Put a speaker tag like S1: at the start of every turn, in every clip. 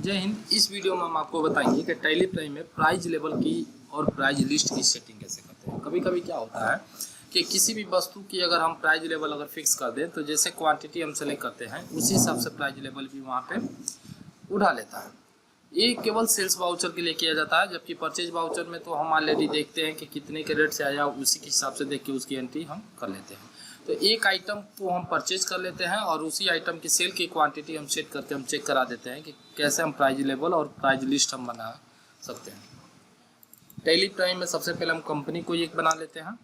S1: जय हिंद। इस वीडियो में हम आपको बताएंगे कि टैली प्राइम में प्राइस लेवल की और प्राइस लिस्ट की सेटिंग कैसे करते हैं। कभी कभी क्या होता है कि किसी भी वस्तु की अगर हम प्राइस लेवल अगर फिक्स कर दें तो जैसे क्वांटिटी हम सेलेक्ट करते हैं उसी हिसाब से प्राइस लेवल भी वहाँ पे उठा लेता है। ये केवल सेल्स वाउचर के लिए किया जाता है, जबकि परचेज वाउचर में तो हम ऑलरेडी देखते हैं कि कितने के रेट से आया, उसी के हिसाब से देख के उसकी एंट्री हम कर लेते हैं। तो एक आइटम को हम परचेज कर लेते हैं और उसी आइटम की सेल की क्वांटिटी हम सेट करके हम चेक करा देते हैं कि कैसे हम प्राइस लेवल और प्राइस लिस्ट हम बना सकते हैं। टैली प्राइम में सबसे पहले हम कंपनी को एक बना लेते हैं।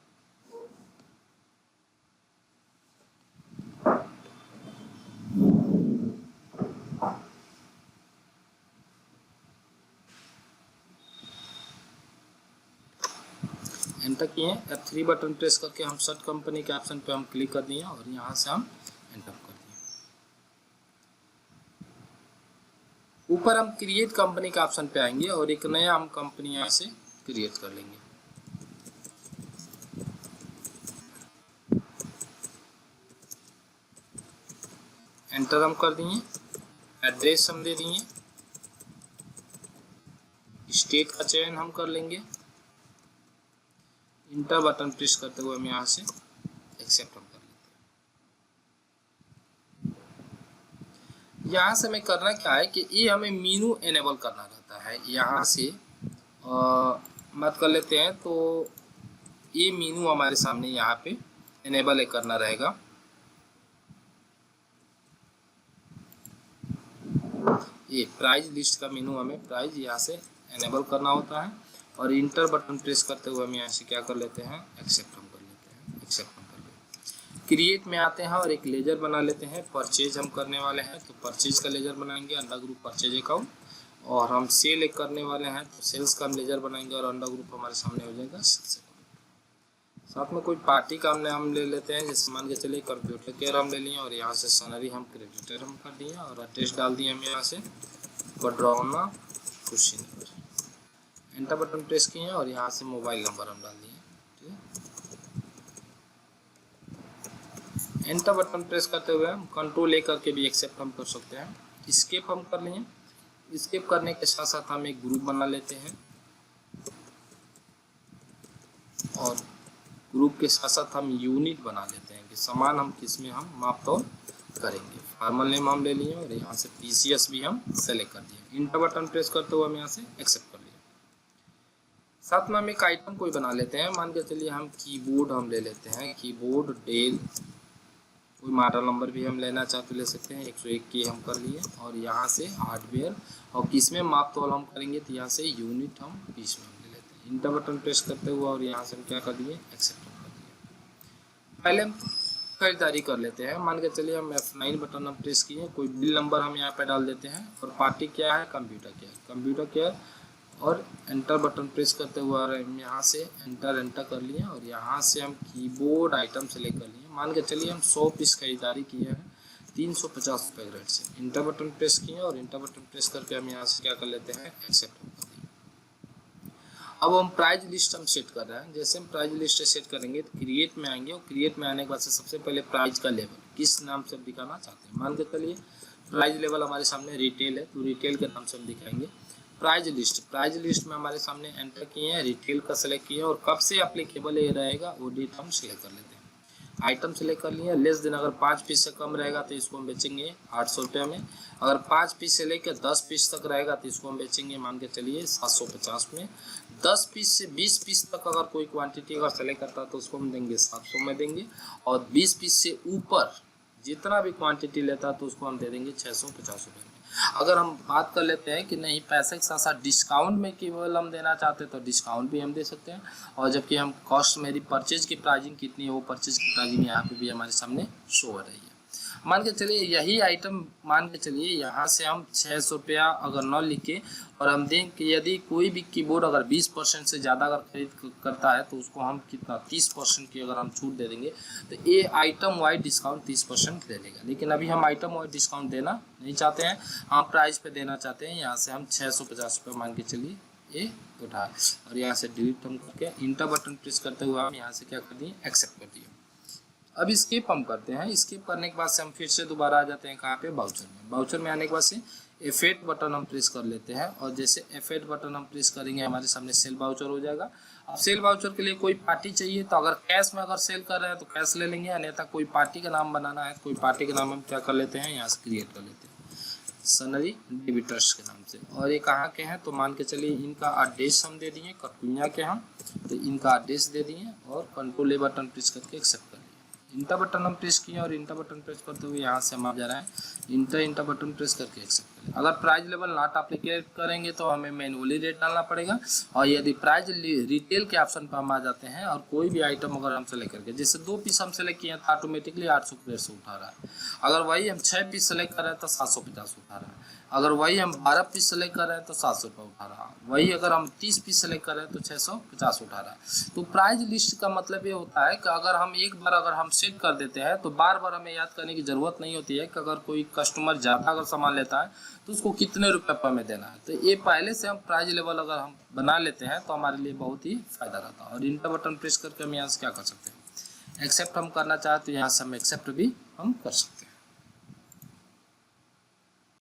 S1: एंटर किए, F3 बटन प्रेस करके हम सर्च कंपनी के ऑप्शन पे हम क्लिक कर दिए और यहाँ से हम एंटर कर दिए। ऊपर हम क्रिएट कंपनी के ऑप्शन पे आएंगे और एक नया हम कंपनी यहाँ से क्रिएट कर लेंगे। एंटर हम कर दिए, एड्रेस हम दे दिए, स्टेट का चयन हम कर लेंगे। इंटर बटन प्रेस करते हुए हम यहाँ से एक्सेप्ट हम कर लेते हैं। यहाँ से हमें करना क्या है कि ये हमें मीनू एनेबल करना रहता है। यहाँ से बात कर लेते हैं तो ये मीनू हमारे सामने यहाँ पे एनेबल करना रहेगा। ये प्राइस लिस्ट का मीनू हमें प्राइस यहाँ से एनेबल करना होता है और इंटर बटन प्रेस करते हुए हम यहाँ से क्या कर लेते हैं, एक्सेप्ट हम कर लेते हैं। एक्सेप्ट हम कर लेते हैं, क्रिएट में आते हैं और एक लेजर बना लेते हैं। परचेज हम करने वाले हैं तो परचेज का लेजर बनाएंगे, अंडर ग्रुप परचेज अकाउंट। और हम सेल एक करने वाले हैं तो सेल्स का हम लेजर बनाएंगे और अंडर ग्रुप हमारे सामने हो जाएगा सेल्स अकाउंट। साथ में कोई पार्टी का हम ले लेते हैं, जैसे मान के चलिए कंप्यूटर केयर हम ले लिए और यहाँ से सैलरी हम क्रेडिटर हम कर दिए और एड्रेस डाल दिए हम यहाँ से बडरौना कुशीनगर। एंटर बटन प्रेस किए और यहाँ से मोबाइल नंबर हम डाल दिए। ठीक है, एंटर बटन प्रेस करते हुए हम कंट्रोल ए करके भी एक्सेप्ट हम कर सकते हैं। स्केप हम कर लिए। स्केप करने के साथ साथ हम एक ग्रुप बना लेते हैं और ग्रुप के साथ साथ हम यूनिट बना लेते हैं कि सामान हम किस में हम माप तौल करेंगे। फॉर्मल नेम हम ले लिए और यहाँ से PCS भी हम सेलेक्ट कर दिए। इंटर बटन प्रेस करते हुए हम यहाँ से एक्सेप्ट कर लिए। साथ में हम एक आइटम कोई बना लेते हैं। मान के चलिए हम कीबोर्ड हम ले लेते हैं, कीबोर्ड डेल। कोई मॉडल नंबर भी हम लेना चाहते ले सकते हैं, 101 की हम कर लिए और यहाँ से हार्डवेयर और किस में माप तौल हम करेंगे तो यहाँ से यूनिट हम पीस में हम ले लेते हैं। इंटर बटन प्रेस करते हुए और यहाँ से हम क्या कर दिए, एक्सेप्ट कर दिए। पहले हम खरीदारी कर लेते हैं। मान के चलिए हम F9 बटन हम प्रेस किए, कोई बिल नंबर हम यहाँ पे डाल देते हैं और पार्टी क्या है, कंप्यूटर केयर। कंप्यूटर केयर और एंटर बटन प्रेस करते हुए हम यहाँ से एंटर कर लिए और यहाँ से हम कीबोर्ड आइटम सेलेक्ट कर लिए। मान के चलिए हम 100 पीस खरीदारी किए हैं 350 रुपये रेट से। इंटर बटन प्रेस किए और इंटर बटन प्रेस करके हम यहाँ से क्या कर लेते हैं, एक्सेप्ट कर दिए। अब हम प्राइस लिस्ट हम सेट कर रहे हैं। जैसे हम प्राइस लिस्ट सेट करेंगे तो क्रिएट में आएंगे और क्रिएट में आने के बाद से सबसे पहले प्राइस का लेवल किस नाम से दिखाना चाहते हैं। मान के चलिए प्राइस लेवल हमारे सामने रिटेल है तो रिटेल के नाम से हम दिखाएंगे। प्राइस लिस्ट में हमारे सामने एंटर किए हैं, रिटेल का सेलेक्ट किए और कब से एप्लीकेबल ये रहेगा वो डेट हम सिलेक्ट कर लेते हैं। आइटम सेलेक्ट कर लिए, लेस देन अगर 5 पीस से कम रहेगा तो इसको हम बेचेंगे 800 रुपये में। अगर 5 पीस से लेकर 10 पीस तक रहेगा तो इसको हम बेचेंगे मान के चलिए 750 में। 10 पीस से 20 पीस तक अगर कोई क्वांटिटी अगर सेलेक्ट करता है तो उसको हम देंगे 700 में देंगे और 20 पीस से ऊपर जितना भी क्वांटिटी लेता है तो उसको हम दे देंगे 650 रुपये में। अगर हम बात कर लेते हैं कि नहीं पैसे के साथ साथ डिस्काउंट में केवल हम देना चाहते हैं तो डिस्काउंट भी हम दे सकते हैं। और जबकि हम कॉस्ट मेरी परचेज की प्राइसिंग कितनी है वो परचेज की प्राइसिंग यहाँ पे भी हमारे सामने शो हो रही है। मान के चलिए यही आइटम मान के चलिए यहाँ से हम 600 रुपया अगर न लिख के और हम दें कि यदि कोई भी कीबोर्ड अगर 20% से ज़्यादा अगर खरीद करता है तो उसको हम कितना 30% की अगर हम छूट दे देंगे तो ये आइटम वाइज डिस्काउंट 30% दे देगा। लेकिन अभी हम आइटम वाइज डिस्काउंट देना नहीं चाहते हैं, हम प्राइस पे देना चाहते हैं। यहाँ से हम 650 रुपये मान के चलिए ये उठा और यहाँ से डिलीट हम करके इंटर बटन प्रेस करते हुए हम यहाँ से क्या कर दिए, एक्सेप्ट कर दिए। अब स्किप हम करते हैं। स्किप करने के बाद से हम फिर से दोबारा आ जाते हैं कहाँ पे, बाउचर में। बाउचर में आने के बाद से F8 बटन हम प्रेस कर लेते हैं और जैसे F8 बटन हम प्रेस करेंगे हमारे सामने सेल वाउचर हो जाएगा। अब सेल वाउचर के लिए कोई पार्टी चाहिए तो अगर कैश में अगर सेल कर रहे हैं तो कैश ले लेंगे, अन्यथा कोई पार्टी का नाम बनाना है, कोई पार्टी का नाम हम क्या कर लेते हैं, यहाँ से क्रिएट कर लेते हैं सनरी डेबिटर्स के नाम से। और ये कहाँ के हैं तो मान के चलिए इनका एड्रेस हम दे दिए कटकुनिया के हम, तो इनका एड्रेस दे दिए और कंट्रोल ए बटन प्रेस करके एक्सेप्ट कर लिया। इंटर बटन हम प्रेस किए और इंटर बटन प्रेस करते हुए यहाँ से हम आ जा रहा है इंटर बटन प्रेस करके एक्सेप्ट करें। अगर प्राइस लेवल नॉट अप्लीकेट करेंगे तो हमें मैनुअली रेट डालना पड़ेगा, और यदि प्राइस रिटेल के ऑप्शन पर हम आ जाते हैं और कोई भी आइटम अगर हम सेलेक्ट करके, जैसे 2 पीस हम सेलेक्ट किए तो ऑटोमेटिकली 800 उठा रहा है। अगर वही हम 6 पीस सेलेक्ट कर रहे हैं तो 750 उठा रहा है। अगर वही हम 12 पीस सेलेक्ट कर रहे हैं तो 700 रुपये उठा रहा है। वही अगर हम 30 पीस सेलेक्ट कर रहे हैं तो 650 उठा रहा है। तो प्राइस लिस्ट का मतलब ये होता है कि अगर हम एक बार अगर हम सेट कर देते हैं तो बार बार हमें याद करने की ज़रूरत नहीं होती है कि अगर कोई कस्टमर ज़्यादा अगर सामान लेता है तो उसको कितने रुपये पर हमें देना है। तो ये पहले से हम प्राइस लेवल अगर हम बना लेते हैं तो हमारे लिए बहुत ही फ़ायदा रहता है। और इंटर बटन प्रेस करके हम यहाँ से क्या कर सकते हैं, एक्सेप्ट हम करना चाहें तो यहाँ से हम एक्सेप्ट भी हम कर सकते हैं।